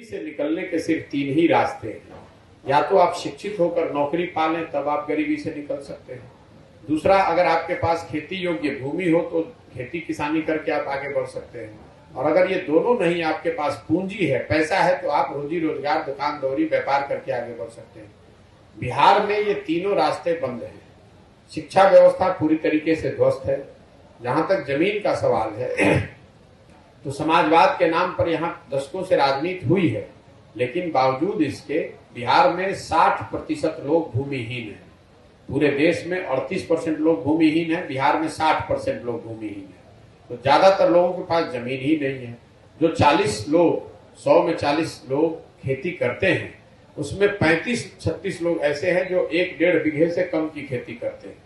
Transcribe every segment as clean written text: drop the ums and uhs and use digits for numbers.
से निकलने के सिर्फ 3 ही रास्ते हैं। या तो आप शिक्षित होकर नौकरी पा लें, तब आप गरीबी से निकल सकते हैं। दूसरा, अगर आपके पास खेती योग्य भूमि हो तो खेती किसानी करके आप आगे बढ़ सकते हैं। और अगर ये दोनों नहीं, आपके पास पूंजी है, पैसा है, तो आप रोजी रोजगार, दुकान दौरी, व्यापार करके आगे बढ़ सकते हैं। बिहार में ये तीनों रास्ते बंद हैं। शिक्षा व्यवस्था पूरी तरीके से ध्वस्त है। जहां तक जमीन का सवाल है तो समाजवाद के नाम पर यहाँ दशकों से राजनीति हुई है, लेकिन बावजूद इसके बिहार में 60% लोग भूमिहीन हैं। पूरे देश में 38% लोग भूमिहीन हैं, बिहार में 60% लोग भूमिहीन हैं। तो ज्यादातर लोगों के पास जमीन ही नहीं है। जो 40 लोग, 100 में 40 लोग खेती करते हैं, उसमें 35-36 लोग ऐसे हैं जो 1-1.5 बीघे से कम की खेती करते हैं।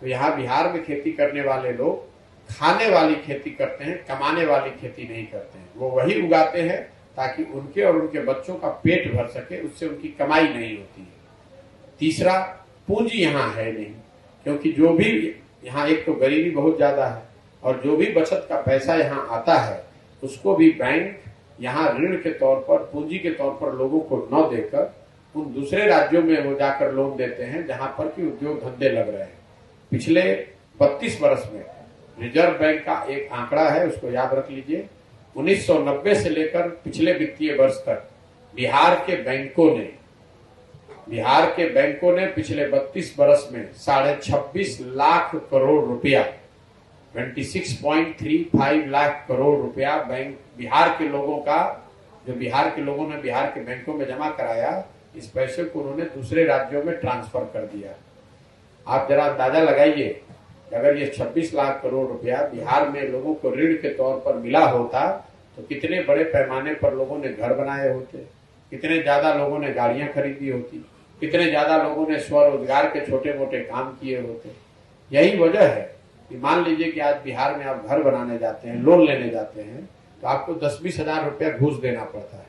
तो यहाँ बिहार में खेती करने वाले लोग खाने वाली खेती करते हैं, कमाने वाली खेती नहीं करते हैं। वो वही उगाते हैं ताकि उनके और उनके बच्चों का पेट भर सके, उससे उनकी कमाई नहीं होती है। तीसरा, पूंजी यहाँ है नहीं, क्योंकि जो भी यहाँ, एक तो गरीबी बहुत ज्यादा है, और जो भी बचत का पैसा यहाँ आता है उसको भी बैंक यहाँ ऋण के तौर पर, पूंजी के तौर पर लोगों को न देकर उन दूसरे राज्यों में वो जाकर लोन देते हैं जहां पर कि उद्योग धंधे लग रहे हैं। पिछले 32 वर्ष में रिजर्व बैंक का एक आंकड़ा है, उसको याद रख लीजिए। 1990 से लेकर पिछले वित्तीय वर्ष तक बिहार के बैंकों ने पिछले 32 वर्ष में 26.5 लाख करोड़ रुपया, 26.35 लाख करोड़ रुपया बैंक बिहार के लोगों का, जो बिहार के लोगों ने बिहार के बैंकों में जमा कराया, इस पैसे को उन्होंने दूसरे राज्यों में ट्रांसफर कर दिया। आप जरा अंदाजा लगाइए, अगर ये 26 लाख करोड़ रुपया बिहार में लोगों को ऋण के तौर पर मिला होता तो कितने बड़े पैमाने पर लोगों ने घर बनाए होते, कितने ज्यादा लोगों ने गाड़ियां खरीदी होती, कितने ज्यादा लोगों ने स्वरोजगार के छोटे मोटे काम किए होते। यही वजह है कि मान लीजिए कि आज बिहार में आप घर बनाने जाते हैं, लोन लेने जाते हैं, तो आपको 10-20 हजार रुपया घूस देना पड़ता है।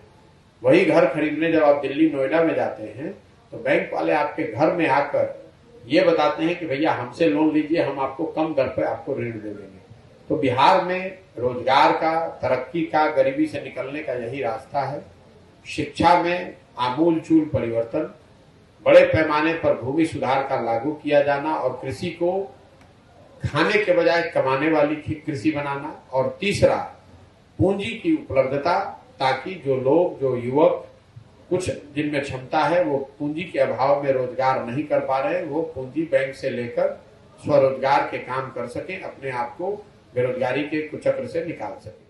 वही घर खरीदने जब आप दिल्ली, नोएडा में जाते हैं तो बैंक वाले आपके घर में आकर ये बताते हैं कि भैया हमसे लोन लीजिए, हम आपको कम दर पर आपको ऋण दे देंगे। तो बिहार में रोजगार का, तरक्की का, गरीबी से निकलने का यही रास्ता है। शिक्षा में आमूल चूल परिवर्तन, बड़े पैमाने पर भूमि सुधार का लागू किया जाना और कृषि को खाने के बजाय कमाने वाली कृषि बनाना। और तीसरा, पूंजी की उपलब्धता, ताकि जो लोग, जो युवक, कुछ जिनमें क्षमता है, वो पूंजी के अभाव में रोजगार नहीं कर पा रहे, वो पूंजी बैंक से लेकर स्वरोजगार के काम कर सकें, अपने आप को बेरोजगारी के कुचक्र से निकाल सकें।